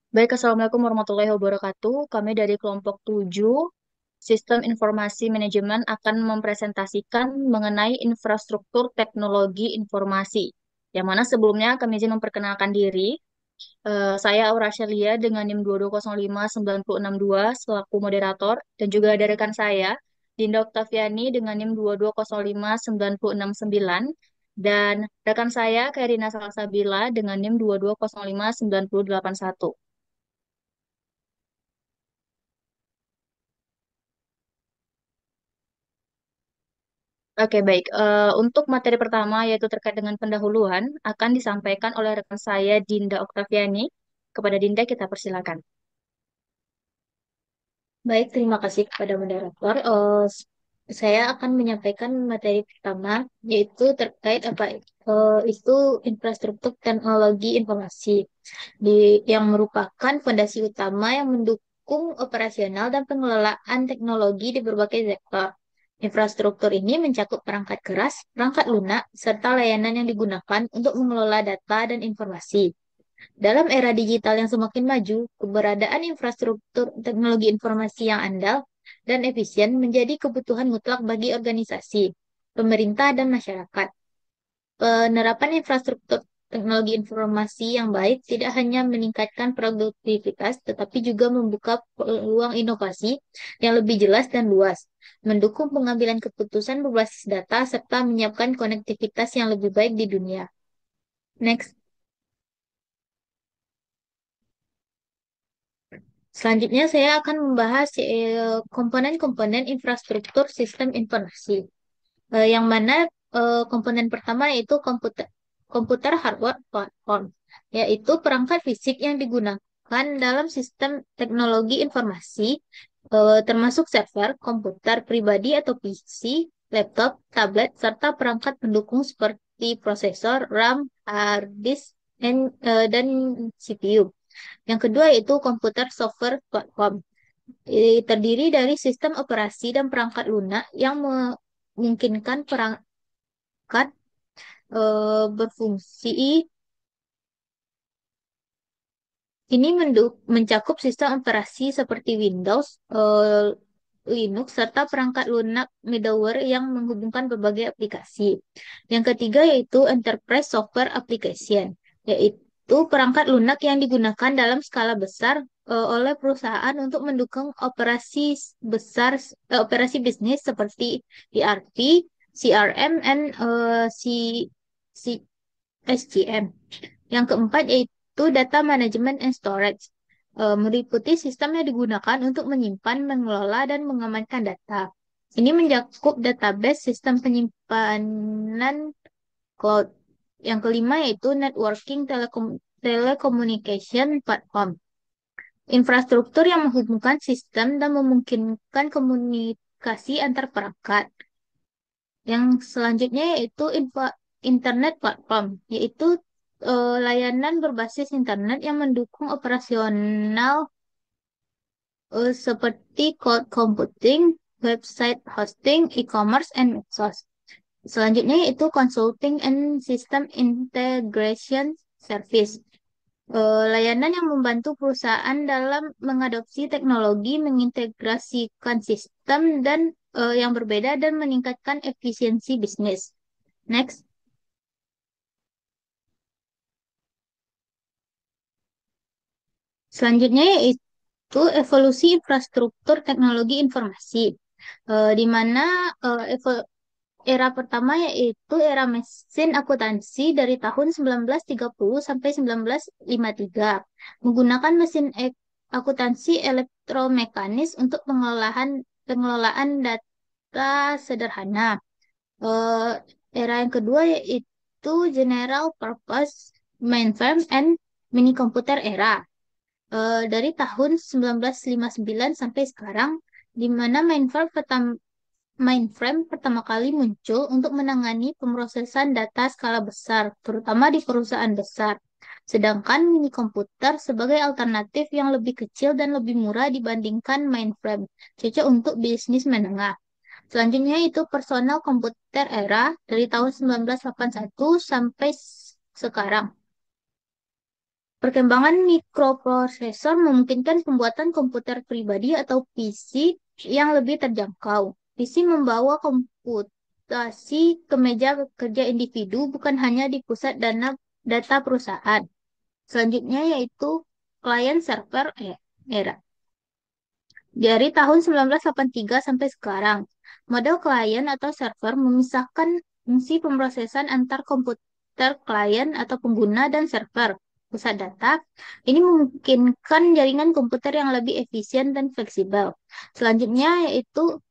Baik, Assalamualaikum warahmatullahi wabarakatuh. Kami dari kelompok 7, Sistem Informasi Manajemen akan mempresentasikan mengenai infrastruktur teknologi informasi. Yang mana sebelumnya kami izin memperkenalkan diri. Saya Aura Shelia dengan NIM 2205962 selaku moderator. Dan juga ada rekan saya, Dinda Oktaviani dengan NIM 2205969. Dan rekan saya, Kairina Salsabila dengan NIM 2205981. Oke, baik. Untuk materi pertama, yaitu terkait dengan pendahuluan, akan disampaikan oleh rekan saya, Dinda Oktaviani. Kepada Dinda, kita persilakan. Baik, terima kasih kepada moderator. Saya akan menyampaikan materi pertama, yaitu terkait itu infrastruktur teknologi informasi, yang merupakan fondasi utama yang mendukung operasional dan pengelolaan teknologi di berbagai sektor. Infrastruktur ini mencakup perangkat keras, perangkat lunak, serta layanan yang digunakan untuk mengelola data dan informasi. Dalam era digital yang semakin maju, keberadaan infrastruktur teknologi informasi yang andal dan efisien menjadi kebutuhan mutlak bagi organisasi, pemerintah, dan masyarakat. Penerapan infrastruktur teknologi informasi yang baik tidak hanya meningkatkan produktivitas, tetapi juga membuka peluang inovasi yang lebih jelas dan luas, mendukung pengambilan keputusan berbasis data, serta menyiapkan konektivitas yang lebih baik di dunia. Next. Selanjutnya, saya akan membahas komponen-komponen infrastruktur sistem informasi, yang mana komponen pertama yaitu komputer hardware platform, yaitu perangkat fisik yang digunakan dalam sistem teknologi informasi, termasuk server, komputer pribadi atau PC, laptop, tablet, serta perangkat pendukung seperti prosesor, RAM, hard disk, dan CPU. Yang kedua yaitu komputer software platform. Terdiri dari sistem operasi dan perangkat lunak yang memungkinkan perangkat berfungsi. Ini mencakup sistem operasi seperti Windows, Linux, serta perangkat lunak middleware yang menghubungkan berbagai aplikasi. Yang ketiga yaitu Enterprise Software Application, yaitu perangkat lunak yang digunakan dalam skala besar oleh perusahaan untuk mendukung operasi bisnis seperti ERP, CRM, dan SGM. Yang keempat yaitu Data Management and Storage, meliputi sistem yang digunakan untuk menyimpan, mengelola, dan mengamankan data. Ini mencakup database, sistem penyimpanan cloud. Yang kelima yaitu Networking Telecommunication Platform, infrastruktur yang menghubungkan sistem dan memungkinkan komunikasi antar perangkat. Yang selanjutnya yaitu Internet Platform, yaitu layanan berbasis internet yang mendukung operasional seperti cloud computing, website hosting, e-commerce, and medsos. Selanjutnya yaitu Consulting and System Integration Service, layanan yang membantu perusahaan dalam mengadopsi teknologi, mengintegrasikan sistem dan yang berbeda dan meningkatkan efisiensi bisnis. Next. Selanjutnya yaitu evolusi infrastruktur teknologi informasi, di mana era pertama yaitu era mesin akuntansi dari tahun 1930 sampai 1953, menggunakan mesin akuntansi elektromekanis untuk pengelolaan data sederhana. Eh, Era yang kedua yaitu General Purpose Mainframe and Mini Computer era, dari tahun 1959 sampai sekarang, di mana mainframe pertama kali muncul untuk menangani pemrosesan data skala besar, terutama di perusahaan besar. Sedangkan mini komputer sebagai alternatif yang lebih kecil dan lebih murah dibandingkan mainframe, cocok untuk bisnis menengah. Selanjutnya itu personal komputer era dari tahun 1981 sampai sekarang. Perkembangan mikroprosesor memungkinkan pembuatan komputer pribadi atau PC yang lebih terjangkau. PC membawa komputasi ke meja kerja individu, bukan hanya di pusat data perusahaan. Selanjutnya yaitu client server era. Dari tahun 1983 sampai sekarang, model klien atau server memisahkan fungsi pemrosesan antar komputer klien atau pengguna dan server pusat data. Ini memungkinkan jaringan komputer yang lebih efisien dan fleksibel. Selanjutnya yaitu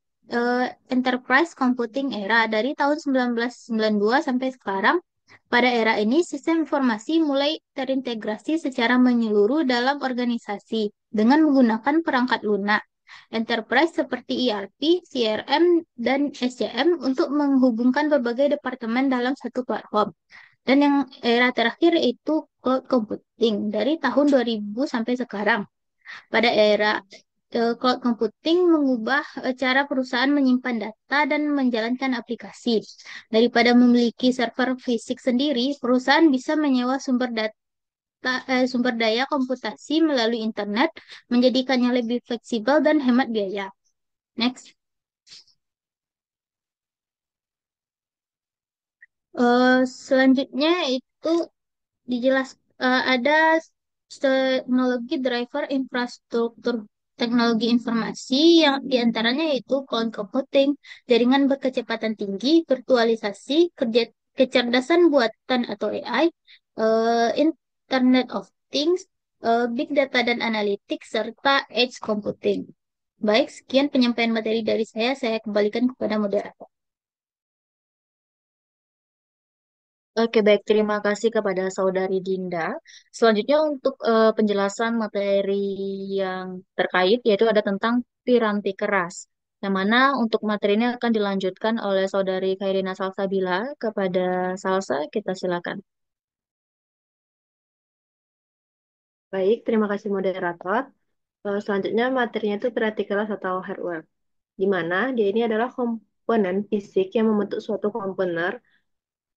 Enterprise Computing Era dari tahun 1992 sampai sekarang. Pada era ini, sistem informasi mulai terintegrasi secara menyeluruh dalam organisasi dengan menggunakan perangkat lunak enterprise seperti ERP, CRM, dan SCM untuk menghubungkan berbagai departemen dalam satu platform. Dan yang era terakhir itu cloud computing dari tahun 2000 sampai sekarang. Pada era cloud computing mengubah cara perusahaan menyimpan data dan menjalankan aplikasi. Daripada memiliki server fisik sendiri, perusahaan bisa menyewa sumber daya komputasi melalui internet, menjadikannya lebih fleksibel dan hemat biaya. Next. Selanjutnya itu dijelas ada teknologi driver infrastruktur teknologi informasi yang diantaranya yaitu cloud computing, jaringan berkecepatan tinggi, virtualisasi, kecerdasan buatan atau AI, Internet of Things, big data dan analitik, serta edge computing. Baik, sekian penyampaian materi dari saya kembalikan kepada moderator. Oke, baik. Terima kasih kepada Saudari Dinda. Selanjutnya untuk penjelasan materi yang terkait, yaitu ada tentang piranti keras. Yang mana untuk materi ini akan dilanjutkan oleh Saudari Khairina Salsabila. Kepada Salsa, kita silakan. Baik, terima kasih moderator. Selanjutnya materinya itu piranti keras atau hardware, di mana dia ini adalah komponen fisik yang membentuk suatu komponer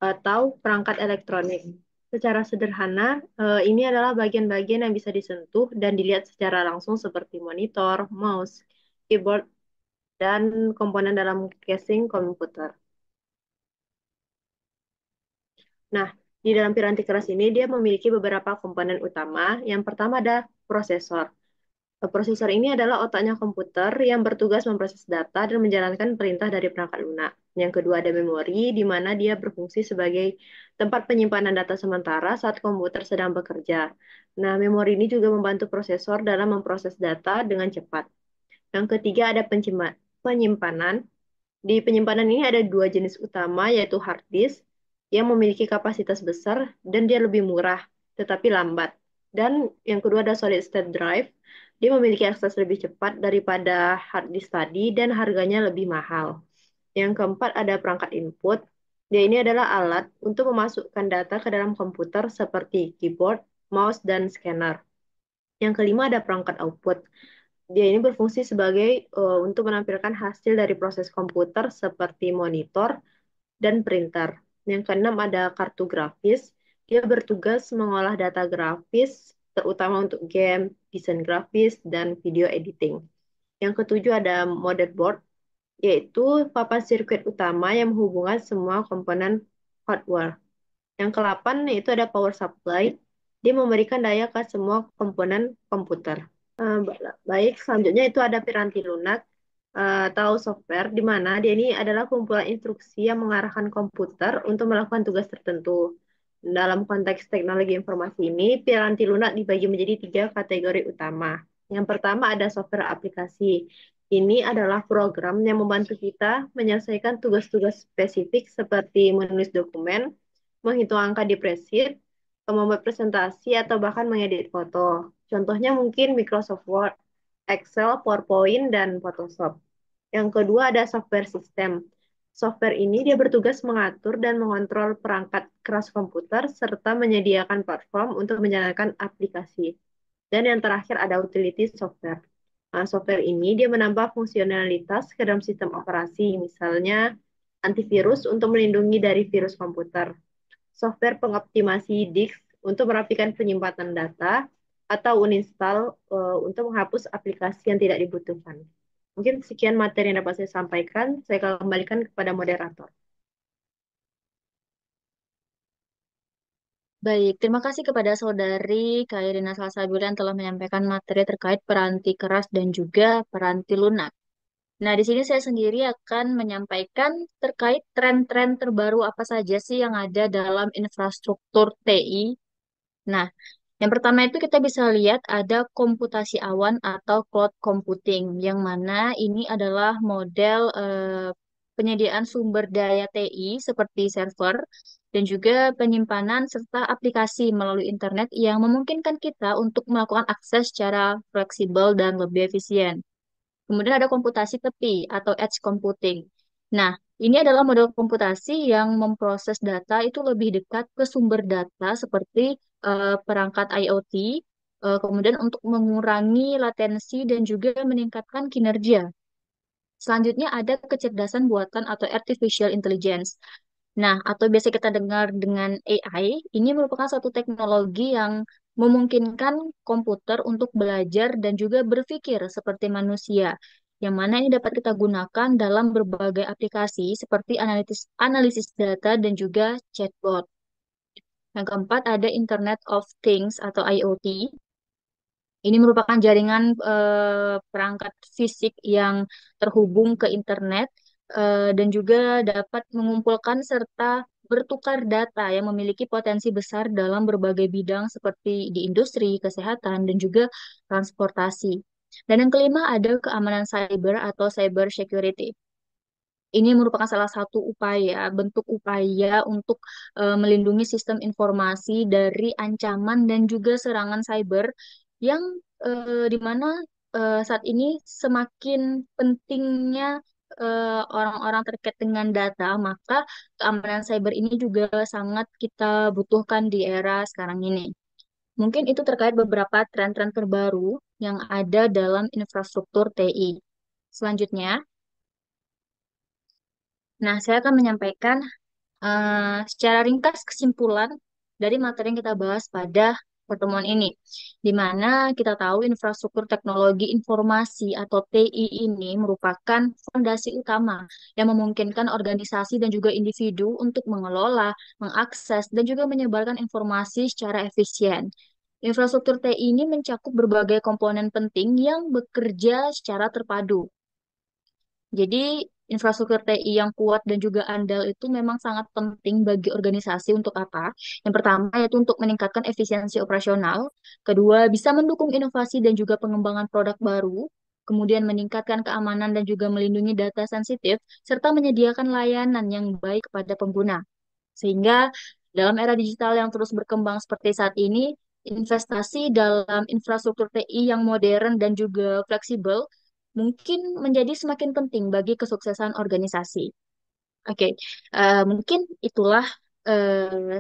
atau perangkat elektronik. Secara sederhana, ini adalah bagian-bagian yang bisa disentuh dan dilihat secara langsung seperti monitor, mouse, keyboard, dan komponen dalam casing komputer. Nah, di dalam piranti keras ini dia memiliki beberapa komponen utama. Yang pertama ada prosesor. Prosesor ini adalah otaknya komputer yang bertugas memproses data dan menjalankan perintah dari perangkat lunak. Yang kedua ada memori, di mana dia berfungsi sebagai tempat penyimpanan data sementara saat komputer sedang bekerja. Nah, memori ini juga membantu prosesor dalam memproses data dengan cepat. Yang ketiga ada penyimpanan. Di penyimpanan ini ada dua jenis utama, yaitu hard disk yang memiliki kapasitas besar dan dia lebih murah, tetapi lambat. Dan yang kedua ada solid state drive. Dia memiliki akses lebih cepat daripada hard disk tadi dan harganya lebih mahal. Yang keempat ada perangkat input. Dia ini adalah alat untuk memasukkan data ke dalam komputer seperti keyboard, mouse, dan scanner. Yang kelima ada perangkat output. Dia ini berfungsi sebagai untuk menampilkan hasil dari proses komputer seperti monitor dan printer. Yang keenam ada kartu grafis. Dia bertugas mengolah data grafis, terutama untuk game, desain grafis, dan video editing. Yang ketujuh ada motherboard, yaitu papan sirkuit utama yang menghubungkan semua komponen hardware. Yang kedelapan yaitu ada power supply. Dia memberikan daya ke semua komponen komputer. Eh, Baik, selanjutnya itu ada piranti lunak atau software, di mana dia ini adalah kumpulan instruksi yang mengarahkan komputer untuk melakukan tugas tertentu. Dalam konteks teknologi informasi ini, piranti lunak dibagi menjadi tiga kategori utama. Yang pertama ada software aplikasi. Ini adalah program yang membantu kita menyelesaikan tugas-tugas spesifik seperti menulis dokumen, menghitung angka di spreadsheet, membuat presentasi, atau bahkan mengedit foto. Contohnya mungkin Microsoft Word, Excel, PowerPoint, dan Photoshop. Yang kedua ada software system. Software ini dia bertugas mengatur dan mengontrol perangkat keras komputer serta menyediakan platform untuk menjalankan aplikasi. Dan yang terakhir ada utility software. Nah, software ini dia menambah fungsionalitas ke dalam sistem operasi, misalnya antivirus untuk melindungi dari virus komputer, software pengoptimasi disk untuk merapikan penyimpanan data atau uninstall untuk menghapus aplikasi yang tidak dibutuhkan. Mungkin sekian materi yang dapat saya sampaikan. Saya kembalikan kepada moderator. Baik, terima kasih kepada saudari Kairina Salsabila yang telah menyampaikan materi terkait peranti keras dan juga peranti lunak. Nah, di sini saya sendiri akan menyampaikan terkait tren-tren terbaru apa saja sih yang ada dalam infrastruktur TI. Nah, yang pertama itu kita bisa lihat ada komputasi awan atau cloud computing, yang mana ini adalah model penyediaan sumber daya TI seperti server dan juga penyimpanan serta aplikasi melalui internet yang memungkinkan kita untuk melakukan akses secara fleksibel dan lebih efisien. Kemudian ada komputasi tepi atau edge computing. Nah, ini adalah model komputasi yang memproses data itu lebih dekat ke sumber data seperti perangkat IoT, kemudian untuk mengurangi latensi dan juga meningkatkan kinerja. Selanjutnya ada kecerdasan buatan atau artificial intelligence. Nah, atau biasa kita dengar dengan AI, ini merupakan suatu teknologi yang memungkinkan komputer untuk belajar dan juga berpikir seperti manusia, yang mana ini dapat kita gunakan dalam berbagai aplikasi seperti analisis data dan juga chatbot. Yang keempat ada Internet of Things atau IoT. Ini merupakan jaringan perangkat fisik yang terhubung ke internet dan juga dapat mengumpulkan serta bertukar data yang memiliki potensi besar dalam berbagai bidang seperti di industri, kesehatan, dan juga transportasi. Dan yang kelima ada keamanan cyber atau cyber security. Ini merupakan salah satu upaya, bentuk upaya untuk melindungi sistem informasi dari ancaman dan juga serangan cyber yang di mana saat ini semakin pentingnya orang-orang terkait dengan data, maka keamanan cyber ini juga sangat kita butuhkan di era sekarang ini. Mungkin itu terkait beberapa tren-tren terbaru yang ada dalam infrastruktur TI. Selanjutnya, nah saya akan menyampaikan secara ringkas kesimpulan dari materi yang kita bahas pada pertemuan ini, di mana kita tahu infrastruktur teknologi informasi atau TI ini merupakan fondasi utama yang memungkinkan organisasi dan juga individu untuk mengelola, mengakses, dan juga menyebarkan informasi secara efisien. Infrastruktur TI ini mencakup berbagai komponen penting yang bekerja secara terpadu. Jadi, infrastruktur TI yang kuat dan juga andal itu memang sangat penting bagi organisasi untuk apa? Yang pertama yaitu untuk meningkatkan efisiensi operasional. Kedua, bisa mendukung inovasi dan juga pengembangan produk baru. Kemudian meningkatkan keamanan dan juga melindungi data sensitif, serta menyediakan layanan yang baik kepada pengguna. Sehingga dalam era digital yang terus berkembang seperti saat ini, investasi dalam infrastruktur TI yang modern dan juga fleksibel mungkin menjadi semakin penting bagi kesuksesan organisasi. Oke, mungkin itulah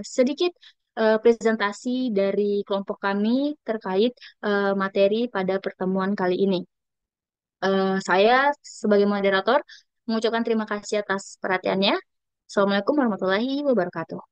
sedikit presentasi dari kelompok kami terkait materi pada pertemuan kali ini. Saya sebagai moderator mengucapkan terima kasih atas perhatiannya. Assalamualaikum warahmatullahi wabarakatuh.